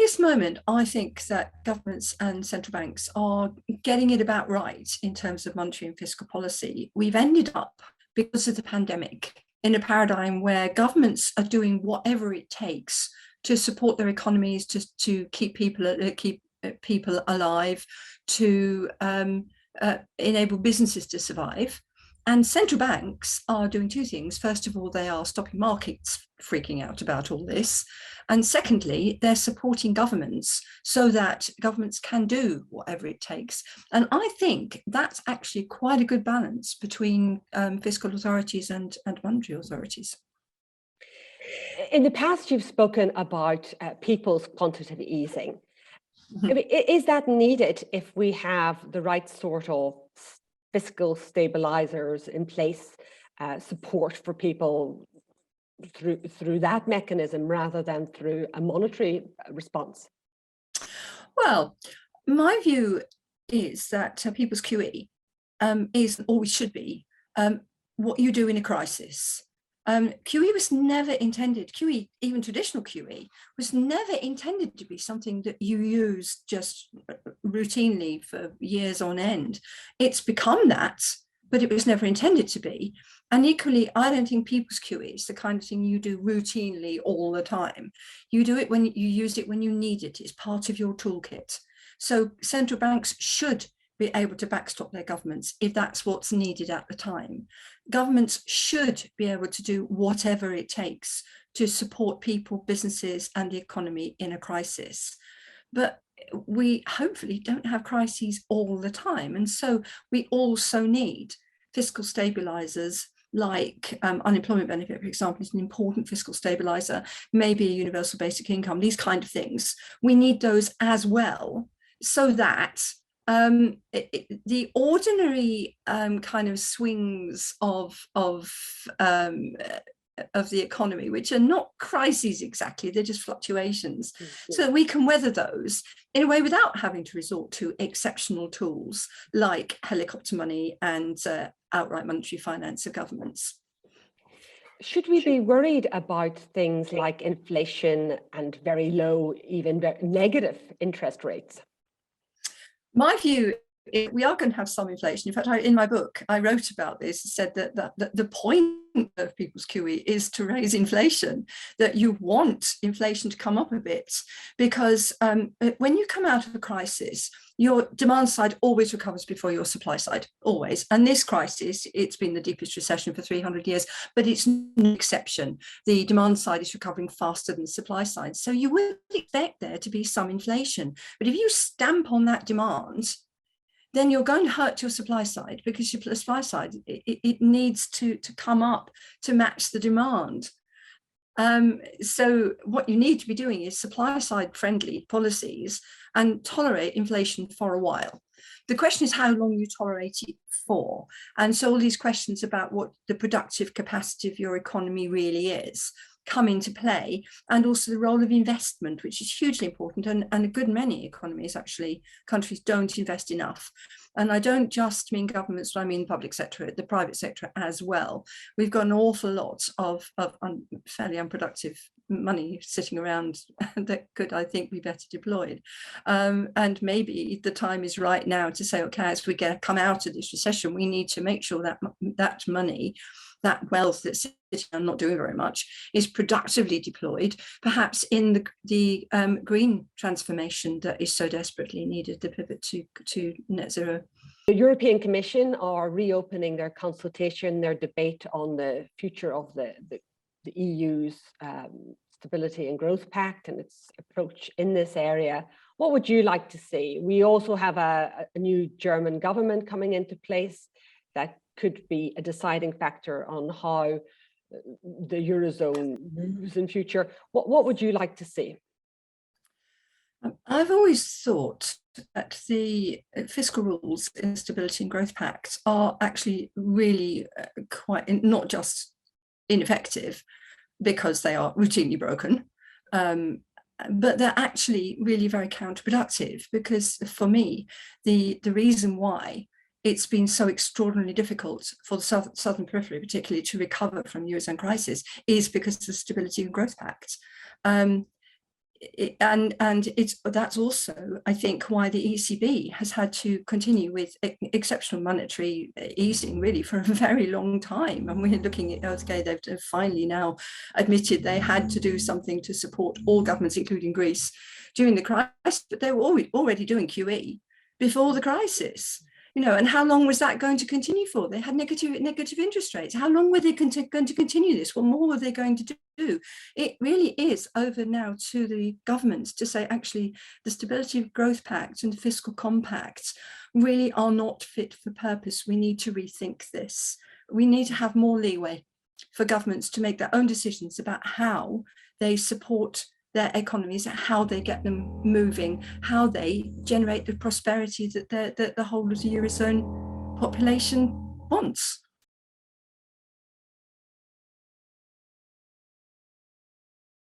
this moment, I think that governments and central banks are getting it about right in terms of monetary and fiscal policy. We've ended up, because of the pandemic, in a paradigm where governments are doing whatever it takes to support their economies, to keep people alive, to enable businesses to survive. And central banks are doing two things. First of all, they are stopping markets freaking out about all this. And secondly, they're supporting governments so that governments can do whatever it takes. And I think that's actually quite a good balance between fiscal authorities and monetary authorities. In the past, you've spoken about people's quantitative easing. I mean, is that needed if we have the right sort of fiscal stabilizers in place, support for people through that mechanism rather than through a monetary response? Well, my view is that people's QE is, always should be, what you do in a crisis. QE was never intended, QE, even traditional QE, was never intended to be something that you use just routinely for years on end. It's become that, but it was never intended to be. And equally, I don't think people's QE is the kind of thing you do routinely all the time. You do it when you use it when you need it. It's part of your toolkit. So central banks should be able to backstop their governments if that's what's needed at the time. Governments should be able to do whatever it takes to support people, businesses, and the economy in a crisis. But we hopefully don't have crises all the time. And so we also need fiscal stabilizers like unemployment benefit, for example, is an important fiscal stabilizer, maybe a universal basic income, these kind of things. We need those as well so that the ordinary kind of swings of the economy, which are not crises exactly, they're just fluctuations, so that we can weather those in a way without having to resort to exceptional tools like helicopter money and outright monetary finance of governments. Should we be worried about things like inflation and very low, even negative interest rates? My view is we are going to have some inflation. In fact, in my book, I wrote about this, said that the point of people's QE is to raise inflation, that you want inflation to come up a bit, because when you come out of a crisis, your demand side always recovers before your supply side, always. And this crisis, it's been the deepest recession for 300 years, but it's no exception. The demand side is recovering faster than the supply side. So you would expect there to be some inflation. But if you stamp on that demand, then you're going to hurt your supply side, because your supply side, it needs to come up to match the demand. So what you need to be doing is supply side friendly policies and tolerate inflation for a while. The question is how long you tolerate it for. And so all these questions about what the productive capacity of your economy really is come into play, and also the role of investment, which is hugely important. And a good many economies, actually, countries don't invest enough. And I don't just mean governments, but I mean the public sector, the private sector as well. We've got an awful lot of fairly unproductive money sitting around that could, I think, be better deployed. And maybe the time is right now to say, okay, as we come out of this recession, we need to make sure that that money, that wealth that's sitting and not doing very much, is productively deployed, perhaps in the green transformation that is so desperately needed, the pivot to net zero. The European Commission are reopening their consultation, their debate on the future of the EU's Stability and Growth Pact and its approach in this area. What would you like to see? We also have a new German government coming into place that could be a deciding factor on how the Eurozone moves in future. What would you like to see? I've always thought that the fiscal rules in the Stability and Growth Pact are actually really quite not just ineffective because they are routinely broken, but they're actually really very counterproductive, because for me, the reason why it's been so extraordinarily difficult for the southern periphery, particularly, to recover from the Eurozone crisis is because of the Stability and Growth Pact. that's also, I think, why the ECB has had to continue with exceptional monetary easing really for a very long time. And we're looking at, okay, they've finally now admitted they had to do something to support all governments, including Greece, during the crisis, but they were already doing QE before the crisis. And how long was that going to continue for? They had negative interest rates. How long were they going to continue this? What more were they going to do? It really is over now to the governments to say, actually, the Stability and Growth Pact and the Fiscal Compact really are not fit for purpose. We need to rethink this. We need to have more leeway for governments to make their own decisions about how they support their economies, how they get them moving, how they generate the prosperity that the whole of the Eurozone population wants.